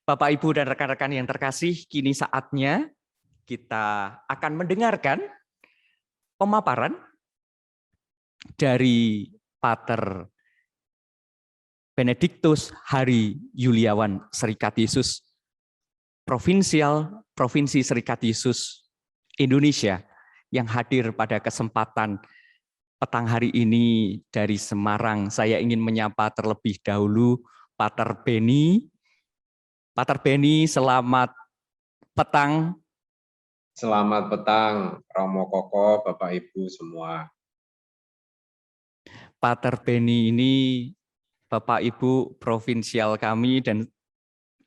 Bapak, Ibu, dan rekan-rekan yang terkasih, kini saatnya kita akan mendengarkan pemaparan dari Pater Benediktus Hari Yuliawan Serikat Yesus, Provinsi Serikat Yesus Indonesia, yang hadir pada kesempatan petang hari ini dari Semarang. Saya ingin menyapa terlebih dahulu Pater Beni. Pater Beni, selamat petang. Selamat petang, Romo Koko, Bapak Ibu semua. Pater Beni ini Bapak Ibu provinsial kami, dan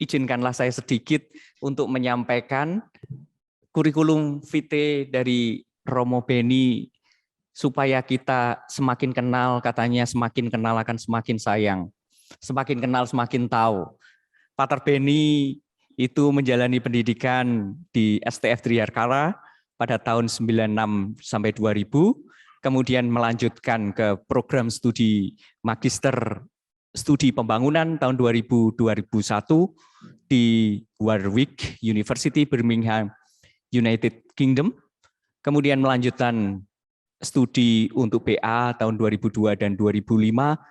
izinkanlah saya sedikit untuk menyampaikan kurikulum vitae dari Romo Beni supaya kita semakin kenal, katanya semakin kenal akan semakin sayang. Semakin kenal semakin tahu. Pater Beni itu menjalani pendidikan di STF Triyarkara pada tahun 96 sampai 2000, kemudian melanjutkan ke program studi Magister Studi Pembangunan tahun 2000-2001 di Warwick University, Birmingham, United Kingdom. Kemudian melanjutkan studi untuk BA tahun 2002 dan 2005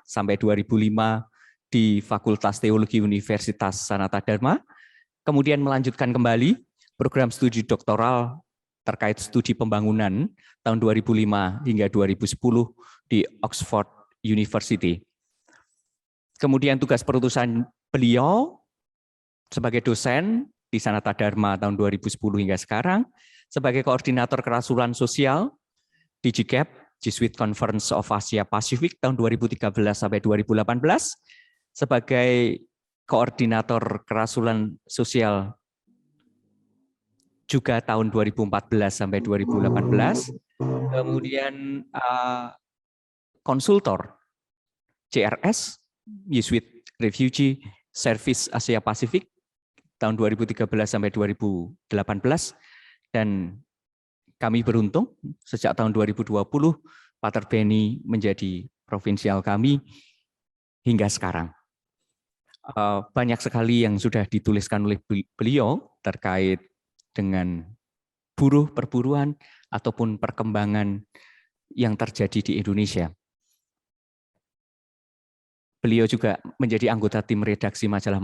sampai 2005 di Fakultas Teologi Universitas Sanata Dharma, kemudian melanjutkan kembali program studi doktoral terkait studi pembangunan tahun 2005 hingga 2010 di Oxford University. Kemudian tugas perutusan beliau sebagai dosen di Sanata Dharma tahun 2010 hingga sekarang, sebagai koordinator kerasulan sosial di JICAP, Jesuit Conference of Asia Pacific tahun 2013 sampai 2018, sebagai koordinator kerasulan sosial juga tahun 2014 sampai 2018, kemudian konsultor CRS, Jesuit Refugee Service Asia Pacific tahun 2013 sampai 2018, dan kami beruntung sejak tahun 2020 Pater Beni menjadi provinsial kami hingga sekarang. Banyak sekali yang sudah dituliskan oleh beliau terkait dengan buruh perburuan ataupun perkembangan yang terjadi di Indonesia. Beliau juga menjadi anggota tim redaksi majalah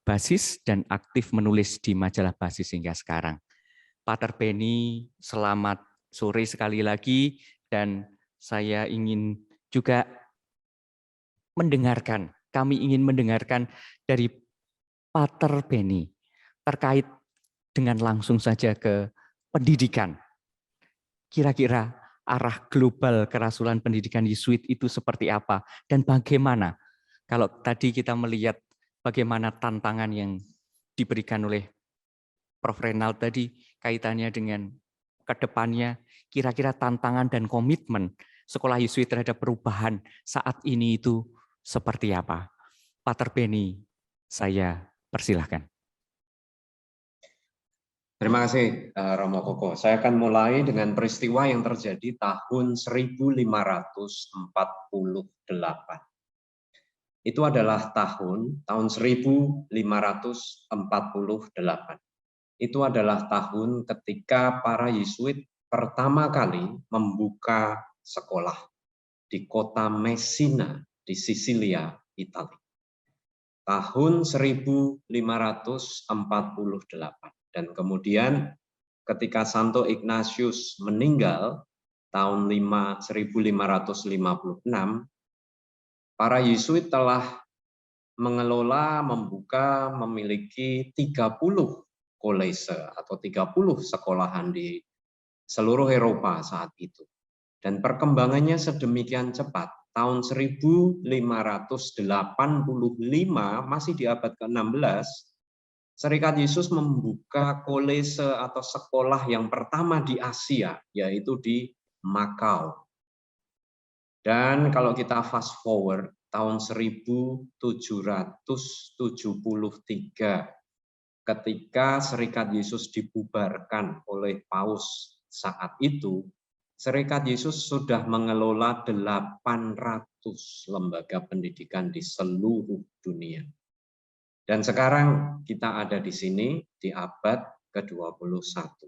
Basis dan aktif menulis di majalah Basis hingga sekarang. Pater Beni, selamat sore sekali lagi, dan saya ingin juga mendengarkan, kami ingin mendengarkan dari Pater Beni terkait dengan langsung saja ke pendidikan. Kira-kira arah global kerasulan pendidikan Yesuit itu seperti apa dan bagaimana? Kalau tadi kita melihat bagaimana tantangan yang diberikan oleh Prof. Renald tadi kaitannya dengan kedepannya, kira-kira tantangan dan komitmen sekolah Yesuit terhadap perubahan saat ini itu seperti apa? Pater Beni, saya persilahkan. Terima kasih, Romo Koko. Saya akan mulai dengan peristiwa yang terjadi tahun 1548. Itu adalah tahun 1548. Itu adalah tahun ketika para Yesuit pertama kali membuka sekolah di kota Messina di Sisilia, Italia. Tahun 1548. Dan kemudian ketika Santo Ignatius meninggal tahun 1556, para Yesuit telah mengelola, membuka, memiliki 30 kolese atau 30 sekolahan di seluruh Eropa saat itu. Dan perkembangannya sedemikian cepat. Tahun 1585, masih di abad ke-16, Serikat Yesus membuka kolese atau sekolah yang pertama di Asia, yaitu di Makau. Dan kalau kita fast forward, tahun 1773, ketika Serikat Yesus dibubarkan oleh Paus saat itu, Serikat Yesus sudah mengelola 800 lembaga pendidikan di seluruh dunia. Dan sekarang kita ada di sini di abad ke-21.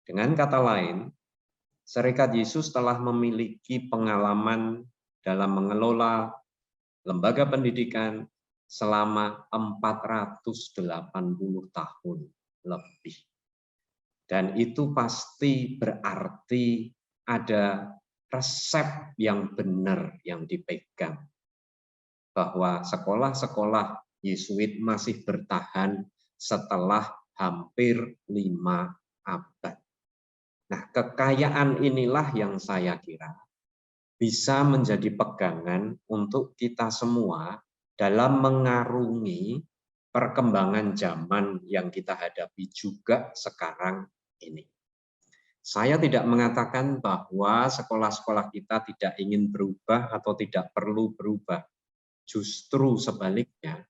Dengan kata lain, Serikat Yesus telah memiliki pengalaman dalam mengelola lembaga pendidikan selama 480 tahun lebih. Dan itu pasti berarti ada resep yang benar yang dipegang. Bahwa sekolah-sekolah Yesuit masih bertahan setelah hampir 5 abad. Nah, kekayaan inilah yang saya kira bisa menjadi pegangan untuk kita semua dalam mengarungi perkembangan zaman yang kita hadapi juga sekarang ini. Saya tidak mengatakan bahwa sekolah-sekolah kita tidak ingin berubah atau tidak perlu berubah. Justru sebaliknya,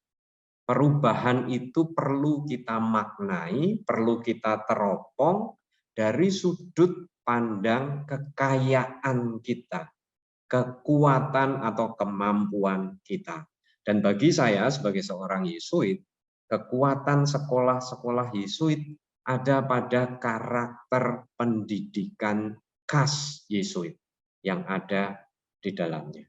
perubahan itu perlu kita maknai, perlu kita teropong dari sudut pandang kekayaan kita, kekuatan atau kemampuan kita. Dan bagi saya sebagai seorang Yesuit, kekuatan sekolah-sekolah Yesuit ada pada karakter pendidikan khas Yesuit yang ada di dalamnya.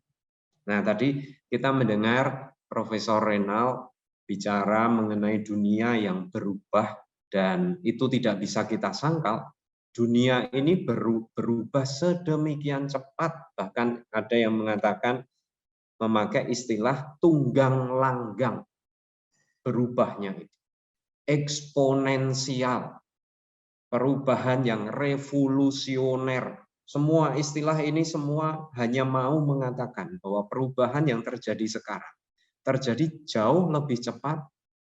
Nah, tadi kita mendengar Profesor Renal bicara mengenai dunia yang berubah dan itu tidak bisa kita sangkal. Dunia ini berubah sedemikian cepat, bahkan ada yang mengatakan memakai istilah tunggang langgang berubahnya itu. Eksponensial, perubahan yang revolusioner. Semua istilah ini semua hanya mau mengatakan bahwa perubahan yang terjadi sekarang terjadi jauh lebih cepat,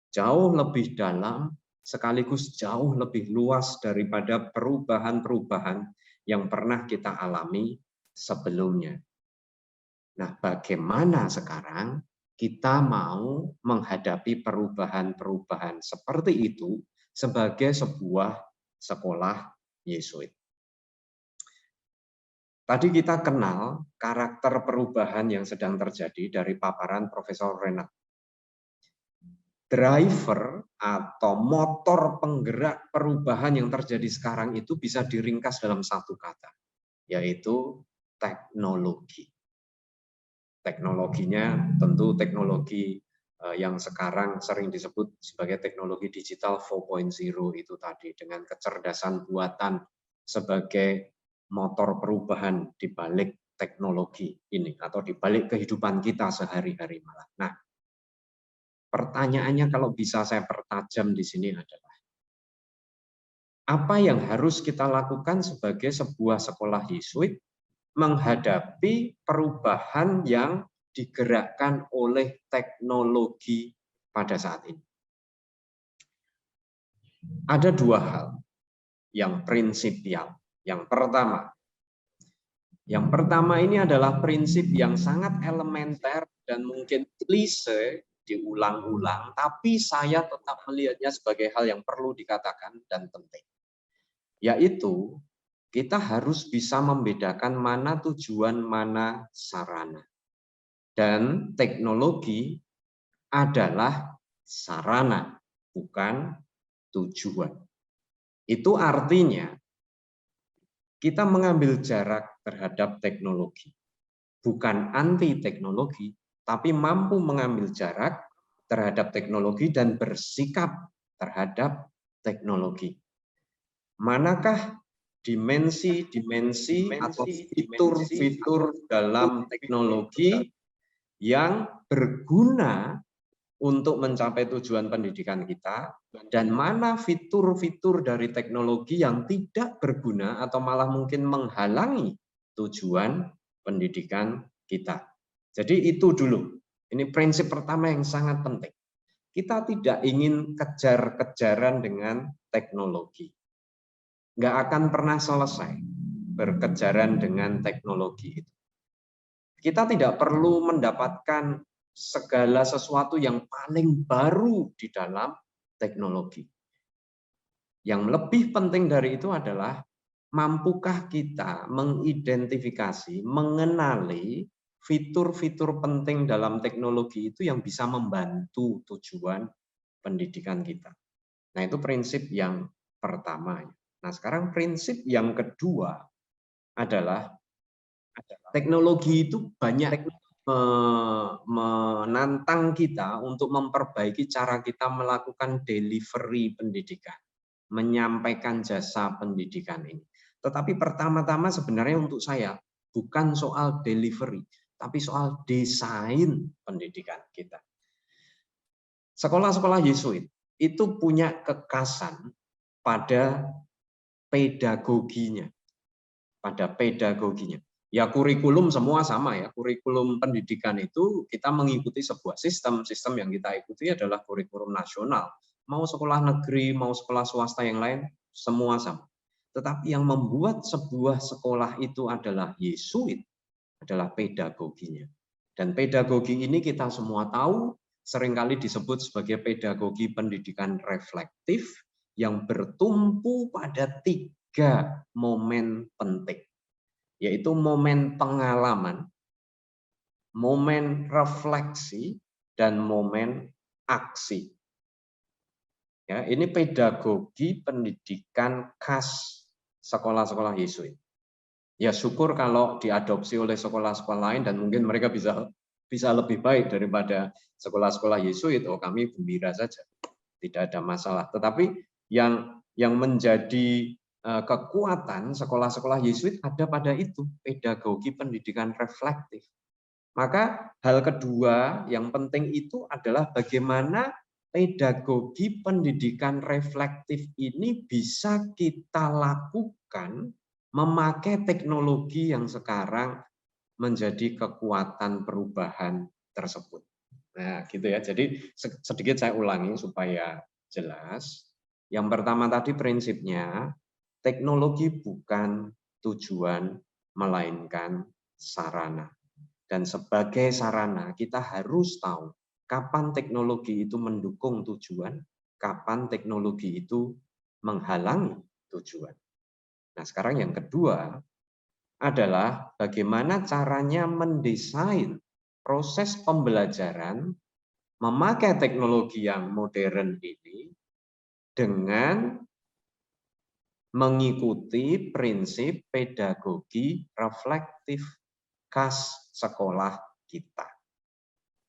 jauh lebih dalam, sekaligus jauh lebih luas daripada perubahan-perubahan yang pernah kita alami sebelumnya. Nah, bagaimana sekarang kita mau menghadapi perubahan-perubahan seperti itu sebagai sebuah sekolah Yesuit? Tadi kita kenal karakter perubahan yang sedang terjadi dari paparan Profesor Renat. Driver atau motor penggerak perubahan yang terjadi sekarang itu bisa diringkas dalam satu kata, yaitu teknologi. Teknologinya tentu teknologi yang sekarang sering disebut sebagai teknologi digital 4.0 itu tadi, dengan kecerdasan buatan sebagai motor perubahan di balik teknologi ini atau di balik kehidupan kita sehari-hari malah. Nah, pertanyaannya kalau bisa saya pertajam di sini adalah apa yang harus kita lakukan sebagai sebuah sekolah Yesuit menghadapi perubahan yang digerakkan oleh teknologi pada saat ini. Ada dua hal yang prinsipial. Yang pertama ini adalah prinsip yang sangat elementer dan mungkin klise diulang-ulang, tapi saya tetap melihatnya sebagai hal yang perlu dikatakan dan penting. Yaitu kita harus bisa membedakan mana tujuan, mana sarana. Dan teknologi adalah sarana, bukan tujuan. Itu artinya kita mengambil jarak terhadap teknologi. Bukan anti teknologi, tapi mampu mengambil jarak terhadap teknologi dan bersikap terhadap teknologi. Manakah dimensi-dimensi atau fitur-fitur dalam teknologi yang berguna untuk mencapai tujuan pendidikan kita, dan mana fitur-fitur dari teknologi yang tidak berguna atau malah mungkin menghalangi tujuan pendidikan kita. Jadi itu dulu, ini prinsip pertama yang sangat penting. Kita tidak ingin kejar-kejaran dengan teknologi. Nggak akan pernah selesai berkejaran dengan teknologi itu. Kita tidak perlu mendapatkan segala sesuatu yang paling baru di dalam teknologi. Yang lebih penting dari itu adalah mampukah kita mengidentifikasi, mengenali fitur-fitur penting dalam teknologi itu yang bisa membantu tujuan pendidikan kita. Nah, itu prinsip yang pertama. Nah, sekarang prinsip yang kedua adalah teknologi itu banyak menantang kita untuk memperbaiki cara kita melakukan delivery pendidikan, menyampaikan jasa pendidikan ini. Tetapi pertama-tama sebenarnya untuk saya bukan soal delivery, tapi soal desain pendidikan kita. Sekolah-sekolah Yesuit itu punya kekasan pada pedagoginya. Ya kurikulum semua sama ya, kurikulum pendidikan itu kita mengikuti sebuah sistem yang kita ikuti adalah kurikulum nasional. Mau sekolah negeri, mau sekolah swasta yang lain, semua sama. Tetapi yang membuat sebuah sekolah itu adalah Yesuit, adalah pedagoginya. Dan pedagogi ini kita semua tahu, seringkali disebut sebagai pedagogi pendidikan reflektif yang bertumpu pada 3 momen penting, yaitu momen pengalaman, momen refleksi, dan momen aksi. Ya, ini pedagogi pendidikan khas sekolah-sekolah Yesuit. Ya syukur kalau diadopsi oleh sekolah-sekolah lain dan mungkin mereka bisa lebih baik daripada sekolah-sekolah Yesuit. Oh, kami gembira saja, tidak ada masalah. Tetapi yang menjadi kekuatan sekolah-sekolah Yesuit ada pada itu, pedagogi pendidikan reflektif. Maka hal kedua yang penting itu adalah bagaimana pedagogi pendidikan reflektif ini bisa kita lakukan memakai teknologi yang sekarang menjadi kekuatan perubahan tersebut. Nah, gitu ya. Jadi sedikit saya ulangi supaya jelas. Yang pertama tadi prinsipnya, teknologi bukan tujuan, melainkan sarana. Dan sebagai sarana, kita harus tahu kapan teknologi itu mendukung tujuan, kapan teknologi itu menghalangi tujuan. Nah, sekarang yang kedua adalah bagaimana caranya mendesain proses pembelajaran memakai teknologi yang modern ini dengan mengikuti prinsip pedagogi reflektif khas sekolah kita.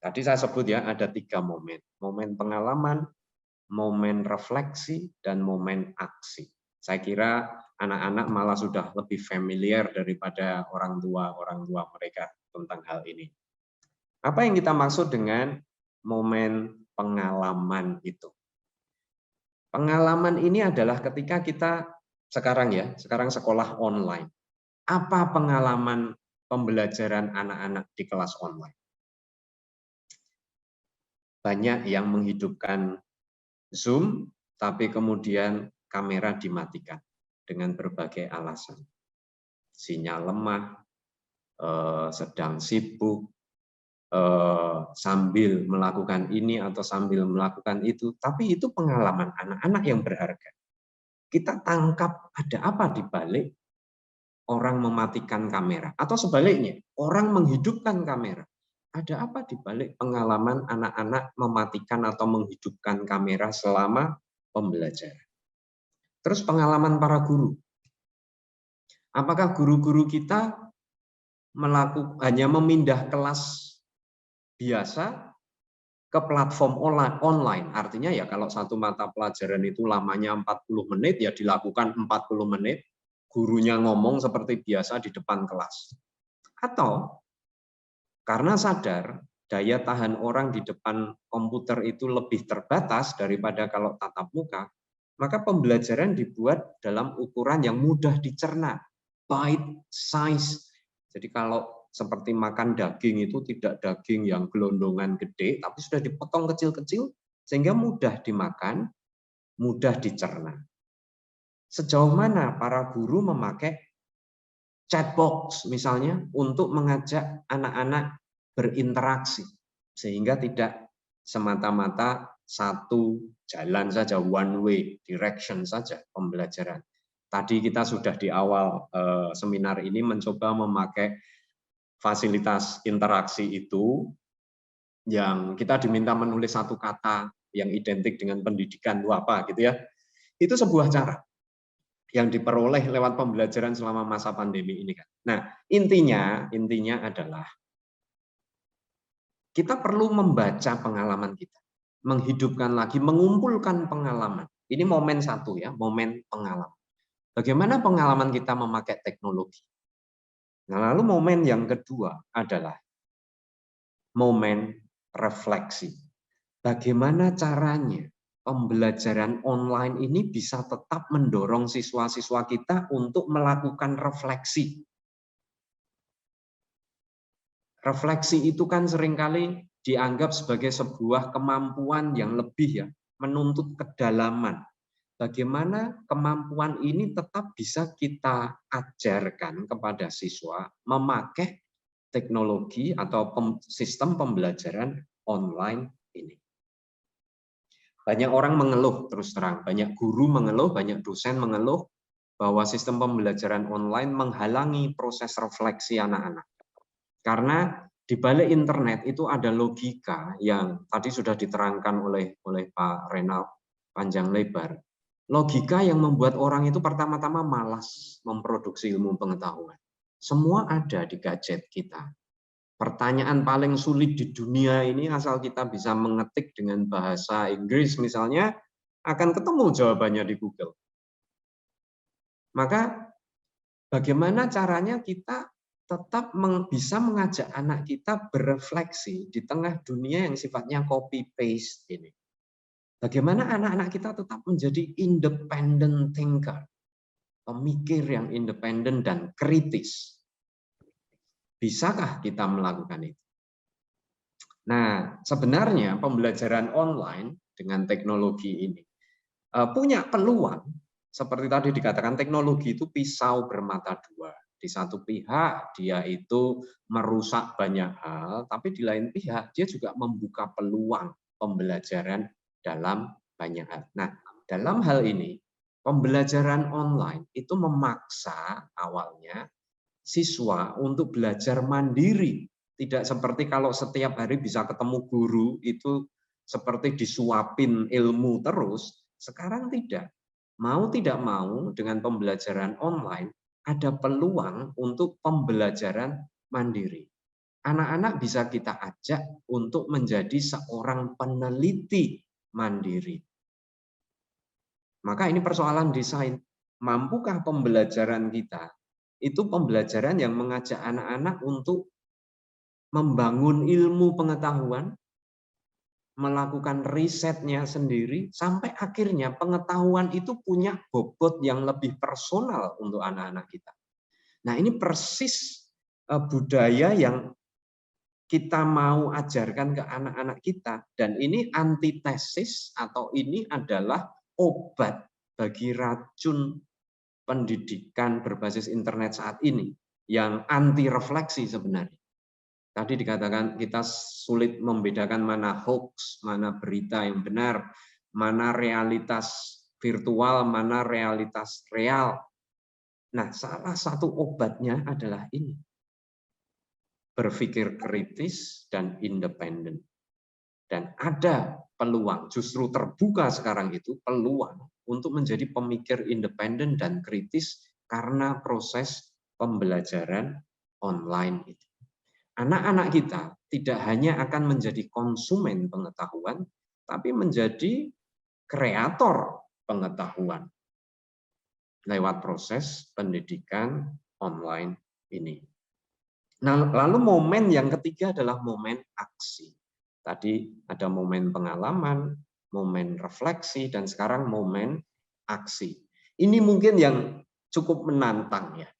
Tadi saya sebut ya ada 3 momen. Momen pengalaman, momen refleksi, dan momen aksi. Saya kira anak-anak malah sudah lebih familiar daripada orang tua mereka tentang hal ini. Apa yang kita maksud dengan momen pengalaman itu? Pengalaman ini adalah ketika kita sekarang sekolah online. Apa pengalaman pembelajaran anak-anak di kelas online? Banyak yang menghidupkan Zoom, tapi kemudian kamera dimatikan dengan berbagai alasan. Sinyal lemah, sedang sibuk, sambil melakukan ini atau sambil melakukan itu, tapi itu pengalaman anak-anak yang berharga. Kita tangkap ada apa di balik orang mematikan kamera, atau sebaliknya, orang menghidupkan kamera. Ada apa di balik pengalaman anak-anak mematikan atau menghidupkan kamera selama pembelajaran? Terus pengalaman para guru. Apakah guru-guru kita hanya memindah kelas biasa ke platform online? Artinya ya kalau satu mata pelajaran itu lamanya 40 menit, ya dilakukan 40 menit, gurunya ngomong seperti biasa di depan kelas. Atau karena sadar daya tahan orang di depan komputer itu lebih terbatas daripada kalau tatap muka, maka pembelajaran dibuat dalam ukuran yang mudah dicerna, bite size. Jadi kalau seperti makan daging itu tidak daging yang gelondongan gede, tapi sudah dipotong kecil-kecil sehingga mudah dimakan, mudah dicerna. Sejauh mana para guru memakai chatbox misalnya untuk mengajak anak-anak berinteraksi sehingga tidak semata-mata satu jalan saja, one way direction saja pembelajaran. Tadi kita sudah di awal seminar ini mencoba memakai fasilitas interaksi itu yang kita diminta menulis satu kata yang identik dengan pendidikan itu apa gitu ya. Itu sebuah cara yang diperoleh lewat pembelajaran selama masa pandemi ini kan. Nah, intinya adalah kita perlu membaca pengalaman kita, menghidupkan lagi, mengumpulkan pengalaman. Ini momen satu ya, momen pengalaman. Bagaimana pengalaman kita memakai teknologi. Nah, lalu momen yang kedua adalah momen refleksi. Bagaimana caranya pembelajaran online ini bisa tetap mendorong siswa-siswa kita untuk melakukan refleksi. Refleksi itu kan seringkali dianggap sebagai sebuah kemampuan yang lebih ya, menuntut kedalaman. Bagaimana kemampuan ini tetap bisa kita ajarkan kepada siswa memakai teknologi atau sistem pembelajaran online ini. Banyak orang mengeluh, terus terang, banyak guru mengeluh, banyak dosen mengeluh bahwa sistem pembelajaran online menghalangi proses refleksi anak-anak. Karena di balik internet itu ada logika yang tadi sudah diterangkan oleh Pak Renal panjang lebar. Logika yang membuat orang itu pertama-tama malas memproduksi ilmu pengetahuan. Semua ada di gadget kita. Pertanyaan paling sulit di dunia ini asal kita bisa mengetik dengan bahasa Inggris misalnya, akan ketemu jawabannya di Google. Maka bagaimana caranya kita tetap bisa mengajak anak kita berefleksi di tengah dunia yang sifatnya copy-paste ini. Bagaimana anak-anak kita tetap menjadi independent thinker, pemikir yang independen dan kritis. Bisakah kita melakukan itu? Nah, sebenarnya pembelajaran online dengan teknologi ini punya peluang, seperti tadi dikatakan teknologi itu pisau bermata dua. Di satu pihak dia itu merusak banyak hal, tapi di lain pihak dia juga membuka peluang pembelajaran dalam banyak hal. Nah, dalam hal ini pembelajaran online itu memaksa awalnya siswa untuk belajar mandiri. Tidak seperti kalau setiap hari bisa ketemu guru itu seperti disuapin ilmu terus. Sekarang tidak. Mau tidak mau dengan pembelajaran online ada peluang untuk pembelajaran mandiri. Anak-anak bisa kita ajak untuk menjadi seorang peneliti mandiri. Maka ini persoalan desain. Mampukah pembelajaran kita? Itu pembelajaran yang mengajak anak-anak untuk membangun ilmu pengetahuan, melakukan risetnya sendiri, sampai akhirnya pengetahuan itu punya bobot yang lebih personal untuk anak-anak kita. Nah, ini persis budaya yang kita mau ajarkan ke anak-anak kita, dan ini antitesis atau ini adalah obat bagi racun pendidikan berbasis internet saat ini yang anti refleksi sebenarnya. Tadi dikatakan kita sulit membedakan mana hoax, mana berita yang benar, mana realitas virtual, mana realitas real. Nah, salah satu obatnya adalah ini. Berpikir kritis dan independen. Dan ada peluang, justru terbuka sekarang itu peluang untuk menjadi pemikir independen dan kritis karena proses pembelajaran online itu. Anak-anak kita tidak hanya akan menjadi konsumen pengetahuan, tapi menjadi kreator pengetahuan lewat proses pendidikan online ini. Nah, lalu momen yang ketiga adalah momen aksi. Tadi ada momen pengalaman, momen refleksi, dan sekarang momen aksi. Ini mungkin yang cukup menantang ya.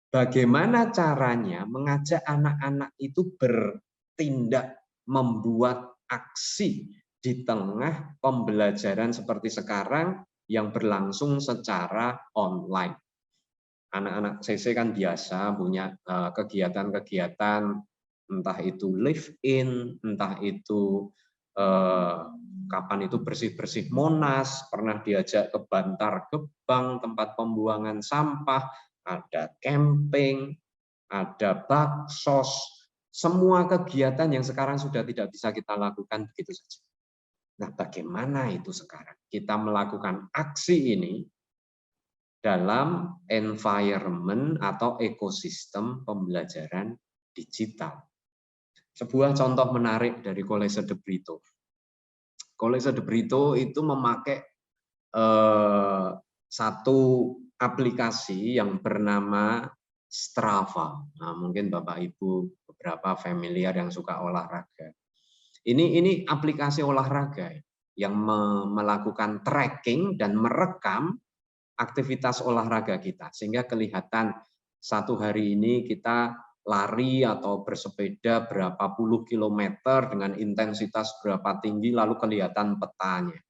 Bagaimana caranya mengajak anak-anak itu bertindak, membuat aksi di tengah pembelajaran seperti sekarang yang berlangsung secara online. Anak-anak CC kan biasa punya kegiatan-kegiatan, entah itu live in, entah itu kapan itu bersih-bersih Monas, pernah diajak ke Bantar Gebang, tempat pembuangan sampah, ada camping. ada baksos, semua kegiatan yang sekarang sudah tidak bisa kita lakukan begitu saja. Nah, bagaimana itu sekarang? Kita melakukan aksi ini dalam environment atau ekosistem pembelajaran digital. Sebuah contoh menarik dari College de Brito. College de Brito itu memakai satu aplikasi yang bernama Strava. Nah, mungkin Bapak Ibu beberapa familiar yang suka olahraga. Ini aplikasi olahraga yang melakukan tracking dan merekam aktivitas olahraga kita, sehingga kelihatan satu hari ini kita lari atau bersepeda berapa puluh kilometer dengan intensitas berapa tinggi, lalu kelihatan petanya.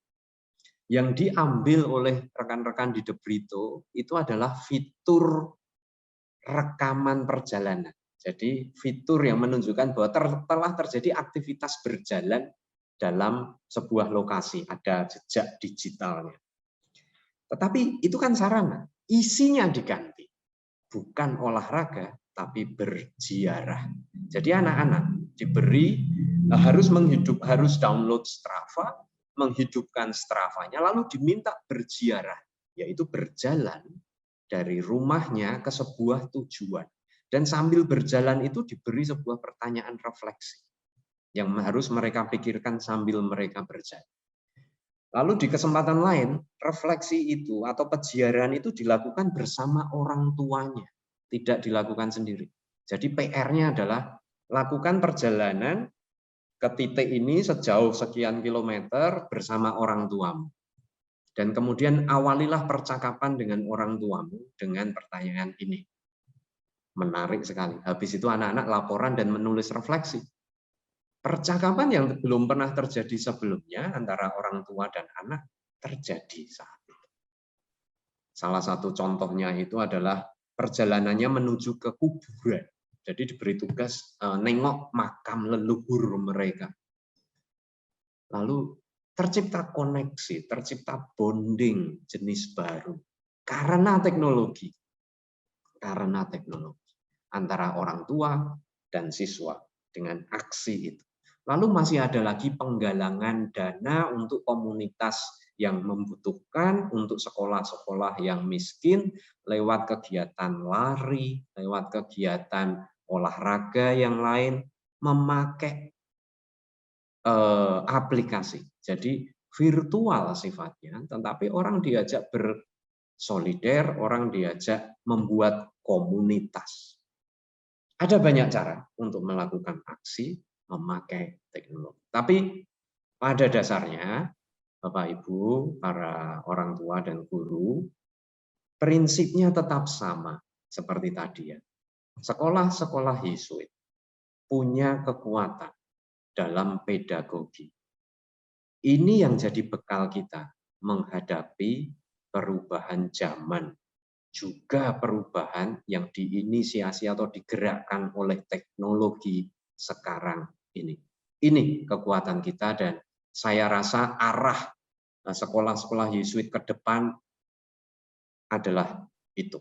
Yang diambil oleh rekan-rekan di De Brito itu adalah fitur rekaman perjalanan. Jadi fitur yang menunjukkan bahwa telah terjadi aktivitas berjalan dalam sebuah lokasi, ada jejak digitalnya. Tetapi itu kan sarana, isinya diganti. Bukan olahraga, tapi berziarah. Jadi anak-anak diberi harus download Strava, menghidupkan Stravanya, lalu diminta berziarah, yaitu berjalan dari rumahnya ke sebuah tujuan. Dan sambil berjalan itu diberi sebuah pertanyaan refleksi yang harus mereka pikirkan sambil mereka berjalan. Lalu di kesempatan lain, refleksi itu atau peziarahan itu dilakukan bersama orang tuanya, tidak dilakukan sendiri. Jadi PR-nya adalah lakukan perjalanan ke titik ini sejauh sekian kilometer bersama orang tuamu. Dan kemudian awalilah percakapan dengan orang tuamu dengan pertanyaan ini. Menarik sekali. Habis itu anak-anak laporan dan menulis refleksi. Percakapan yang belum pernah terjadi sebelumnya antara orang tua dan anak terjadi saat itu. Salah satu contohnya itu adalah perjalanannya menuju ke kuburan. Jadi diberi tugas nengok makam leluhur mereka. Lalu tercipta koneksi, tercipta bonding jenis baru karena teknologi. Karena teknologi antara orang tua dan siswa dengan aksi itu. Lalu masih ada lagi penggalangan dana untuk komunitas yang membutuhkan, untuk sekolah-sekolah yang miskin, lewat kegiatan lari, lewat kegiatan olahraga yang lain, memakai aplikasi. Jadi virtual sifatnya, tetapi orang diajak bersolider, orang diajak membuat komunitas. Ada banyak cara untuk melakukan aksi memakai teknologi. Tapi pada dasarnya, Bapak Ibu, para orang tua dan guru, prinsipnya tetap sama seperti tadi ya. Sekolah-sekolah Yesuit punya kekuatan dalam pedagogi. Ini yang jadi bekal kita menghadapi perubahan zaman, juga perubahan yang diinisiasi atau digerakkan oleh teknologi sekarang ini. Ini kekuatan kita dan saya rasa arah sekolah-sekolah Yesuit ke depan adalah itu.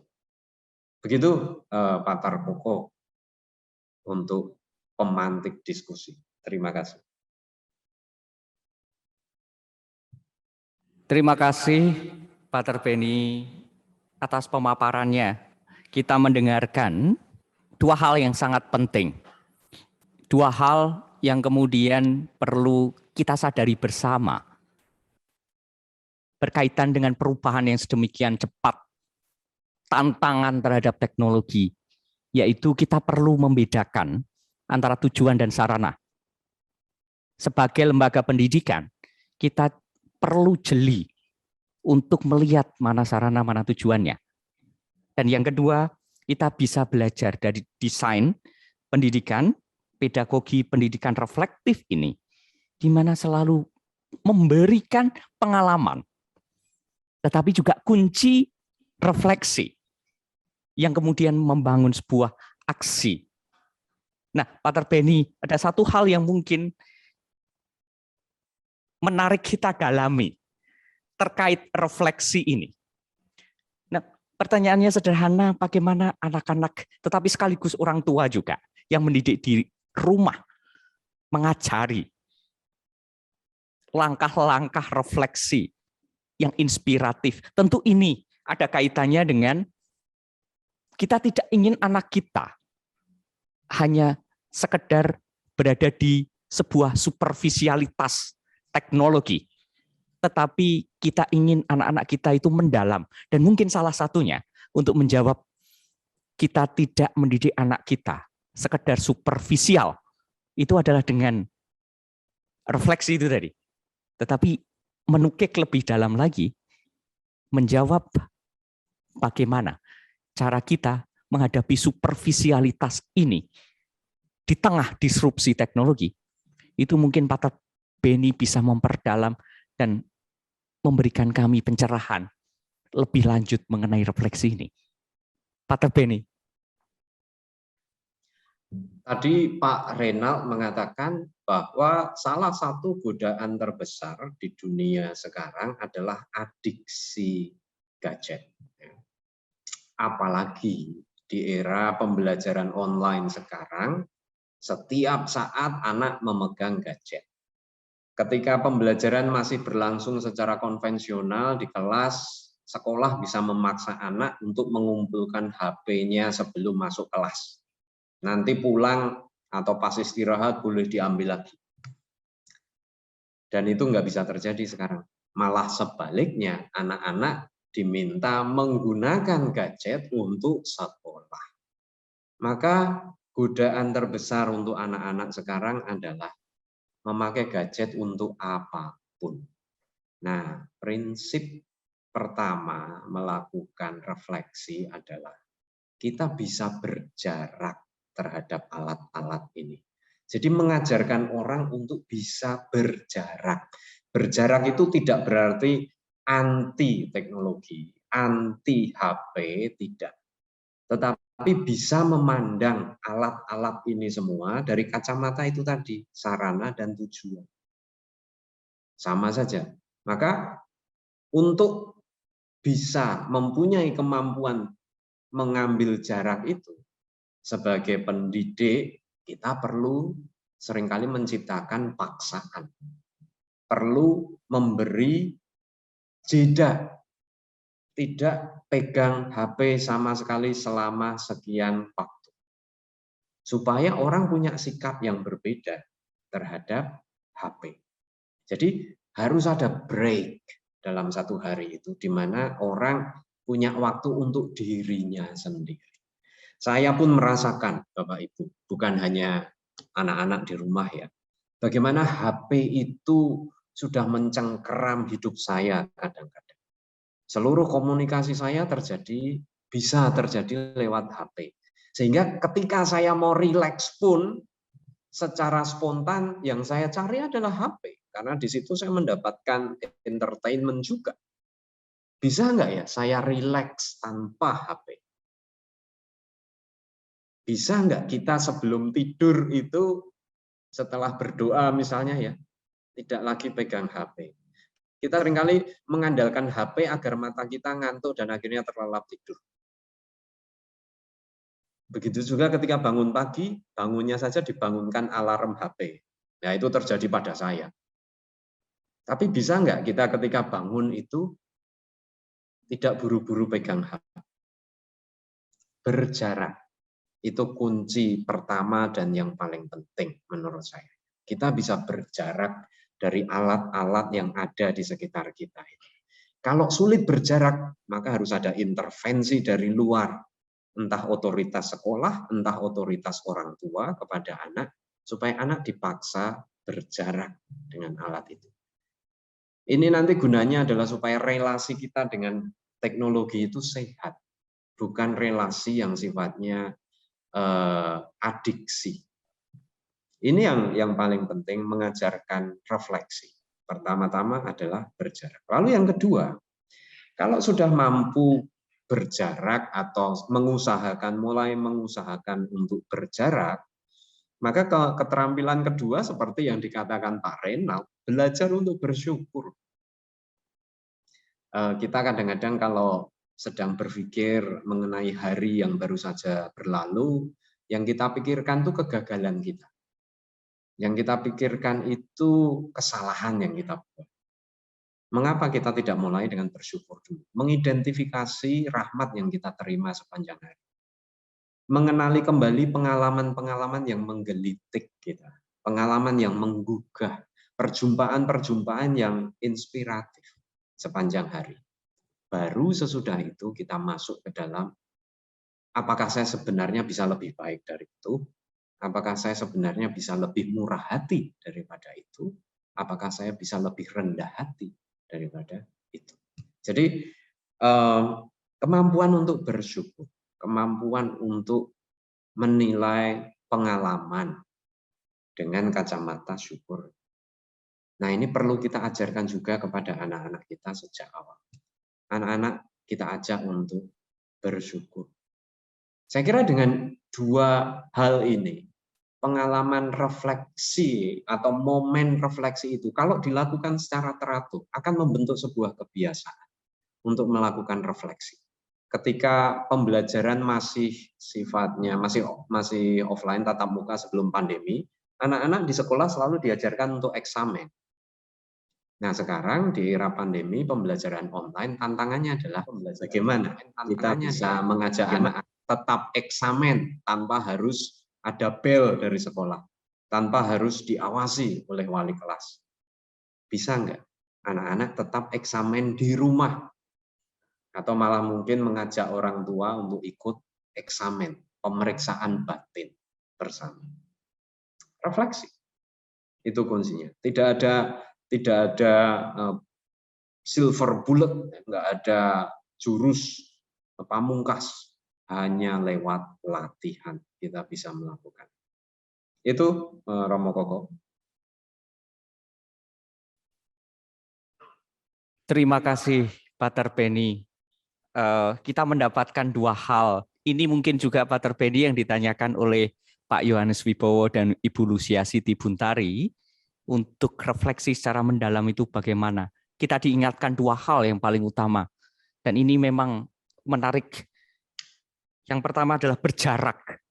Begitu Pak Tarkoko untuk pemantik diskusi. Terima kasih. Terima kasih Pak Terbeni atas pemaparannya. Kita mendengarkan dua hal yang sangat penting. Dua hal yang kemudian perlu kita sadari bersama. Berkaitan dengan perubahan yang sedemikian cepat, tantangan terhadap teknologi, yaitu kita perlu membedakan antara tujuan dan sarana. Sebagai lembaga pendidikan, kita perlu jeli untuk melihat mana sarana, mana tujuannya. Dan yang kedua, kita bisa belajar dari desain pendidikan, pedagogi pendidikan reflektif ini, di mana selalu memberikan pengalaman, tetapi juga kunci refleksi, yang kemudian membangun sebuah aksi. Nah, Pak Terbeni, ada satu hal yang mungkin menarik kita dalami terkait refleksi ini. Nah, Pertanyaannya sederhana, bagaimana anak-anak, tetapi sekaligus orang tua juga, yang mendidik di rumah, mengajari langkah-langkah refleksi yang inspiratif. Tentu ini ada kaitannya dengan kita tidak ingin anak kita hanya sekedar berada di sebuah superficialitas teknologi, tetapi kita ingin anak-anak kita itu mendalam. Dan mungkin salah satunya untuk menjawab kita tidak mendidik anak kita sekedar superficial, itu adalah dengan refleksi itu tadi. Tetapi menukik lebih dalam lagi, menjawab bagaimana cara kita menghadapi superficialitas ini di tengah disrupsi teknologi. Itu mungkin Pak Beni bisa memperdalam dan memberikan kami pencerahan lebih lanjut mengenai refleksi ini. Pak Beni. Tadi Pak Renald mengatakan bahwa salah satu godaan terbesar di dunia sekarang adalah adiksi gadget. Apalagi di era pembelajaran online sekarang, setiap saat anak memegang gadget. Ketika pembelajaran masih berlangsung secara konvensional di kelas, sekolah bisa memaksa anak untuk mengumpulkan HP-nya sebelum masuk kelas. Nanti pulang atau pas istirahat boleh diambil lagi. Dan itu nggak bisa terjadi sekarang. Malah sebaliknya, anak-anak diminta menggunakan gadget untuk sekolah. Maka godaan terbesar untuk anak-anak sekarang adalah memakai gadget untuk apapun. Nah, prinsip pertama melakukan refleksi adalah kita bisa berjarak terhadap alat-alat ini. Jadi mengajarkan orang untuk bisa berjarak. Berjarak itu tidak berarti anti teknologi, anti HP, tidak. Tetapi bisa memandang alat-alat ini semua dari kacamata itu tadi, sarana dan tujuan. Sama saja. Maka untuk bisa mempunyai kemampuan mengambil jarak itu, sebagai pendidik kita perlu seringkali menciptakan paksaan. Perlu memberi jeda. Tidak pegang HP sama sekali selama sekian waktu. Supaya orang punya sikap yang berbeda terhadap HP. Jadi harus ada break dalam satu hari itu, di mana orang punya waktu untuk dirinya sendiri. Saya pun merasakan, Bapak Ibu, bukan hanya anak-anak di rumah ya, bagaimana HP itu sudah mencengkeram hidup saya kadang-kadang. Seluruh komunikasi saya bisa terjadi lewat HP. Sehingga ketika saya mau rileks pun, secara spontan yang saya cari adalah HP. Karena di situ saya mendapatkan entertainment juga. Bisa nggak ya saya rileks tanpa HP? Bisa nggak kita sebelum tidur itu setelah berdoa misalnya ya, tidak lagi pegang HP. Kita seringkali mengandalkan HP agar mata kita ngantuk dan akhirnya terlelap tidur. Begitu juga ketika bangun pagi, bangunnya saja dibangunkan alarm HP. Nah, itu terjadi pada saya. Tapi bisa nggak kita ketika bangun itu tidak buru-buru pegang HP? Berjarak. Itu kunci pertama dan yang paling penting menurut saya. Kita bisa berjarak dari alat-alat yang ada di sekitar kita. Kalau sulit berjarak, maka harus ada intervensi dari luar. Entah otoritas sekolah, entah otoritas orang tua kepada anak, supaya anak dipaksa berjarak dengan alat itu. Ini nanti gunanya adalah supaya relasi kita dengan teknologi itu sehat, bukan relasi yang sifatnya adiksi. Ini yang paling penting, mengajarkan refleksi. Pertama-tama adalah berjarak. Lalu yang kedua, kalau sudah mampu berjarak atau mulai mengusahakan untuk berjarak, maka keterampilan kedua seperti yang dikatakan Pak Renald, belajar untuk bersyukur. Kita kadang-kadang kalau sedang berpikir mengenai hari yang baru saja berlalu, yang kita pikirkan itu kegagalan kita. Yang kita pikirkan itu kesalahan yang kita buat. Mengapa kita tidak mulai dengan bersyukur dulu? Mengidentifikasi rahmat yang kita terima sepanjang hari. Mengenali kembali pengalaman-pengalaman yang menggelitik kita. Pengalaman yang menggugah. Perjumpaan-perjumpaan yang inspiratif sepanjang hari. Baru sesudah itu kita masuk ke dalam, apakah saya sebenarnya bisa lebih baik dari itu? Apakah saya sebenarnya bisa lebih murah hati daripada itu? Apakah saya bisa lebih rendah hati daripada itu? Jadi kemampuan untuk bersyukur, kemampuan untuk menilai pengalaman dengan kacamata syukur. Nah, ini perlu kita ajarkan juga kepada anak-anak kita sejak awal. Anak-anak kita ajak untuk bersyukur. Saya kira dengan dua hal ini, pengalaman refleksi atau momen refleksi itu, kalau dilakukan secara teratur, akan membentuk sebuah kebiasaan untuk melakukan refleksi. Ketika pembelajaran masih sifatnya masih offline tatap muka sebelum pandemi, anak-anak di sekolah selalu diajarkan untuk eksamen. Nah, sekarang di era pandemi pembelajaran online, tantangannya adalah bagaimana kita bisa mengajak anak tetap eksamen tanpa harus ada bel dari sekolah, tanpa harus diawasi oleh wali kelas. Bisa nggak anak-anak tetap eksamen di rumah? Atau malah mungkin mengajak orang tua untuk ikut eksamen, pemeriksaan batin bersama. Refleksi, itu kuncinya. Tidak ada silver bullet, nggak ada jurus pamungkas, hanya lewat latihan kita bisa melakukan. Itu Romo Koko. Terima kasih, Pater Benny. Kita mendapatkan dua hal. Ini mungkin juga Pater Benny yang ditanyakan oleh Pak Yohanes Wibowo dan Ibu Lucia Siti Buntari. Untuk refleksi secara mendalam itu bagaimana? Kita diingatkan dua hal yang paling utama. Dan ini memang menarik. Yang pertama adalah berjarak.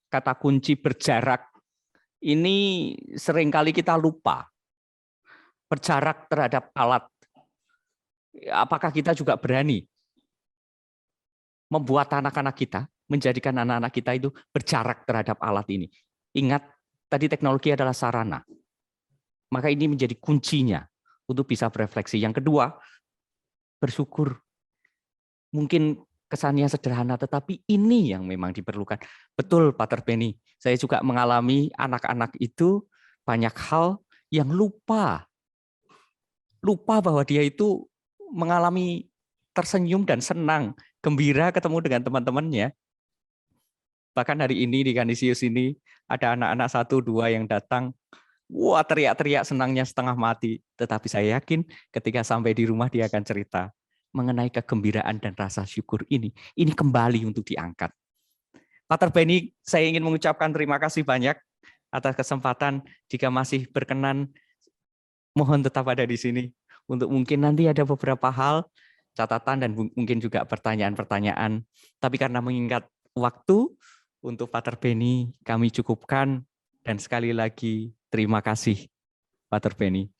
Kata kunci berjarak. Ini seringkali kita lupa. Berjarak terhadap alat. Apakah kita juga berani membuat anak-anak kita, menjadikan anak-anak kita itu berjarak terhadap alat ini? Ingat, tadi teknologi adalah sarana. Maka ini menjadi kuncinya untuk bisa berefleksi. Yang kedua, bersyukur. Mungkin kesannya sederhana, tetapi ini yang memang diperlukan. Betul, Pater Benny. Saya juga mengalami anak-anak itu banyak hal yang lupa. Lupa bahwa dia itu mengalami tersenyum dan senang, gembira ketemu dengan teman-temannya. Bahkan hari ini di Canisius ini ada anak-anak 1-2 yang datang, wah teriak-teriak senangnya setengah mati. Tetapi saya yakin ketika sampai di rumah dia akan cerita mengenai kegembiraan dan rasa syukur ini. Ini kembali untuk diangkat. Pater Benny, saya ingin mengucapkan terima kasih banyak atas kesempatan. Jika masih berkenan, mohon tetap ada di sini. Untuk mungkin nanti ada beberapa hal, catatan dan mungkin juga pertanyaan-pertanyaan. Tapi karena mengingat waktu, untuk Pater Benny kami cukupkan. Dan sekali lagi terima kasih Pater Benny.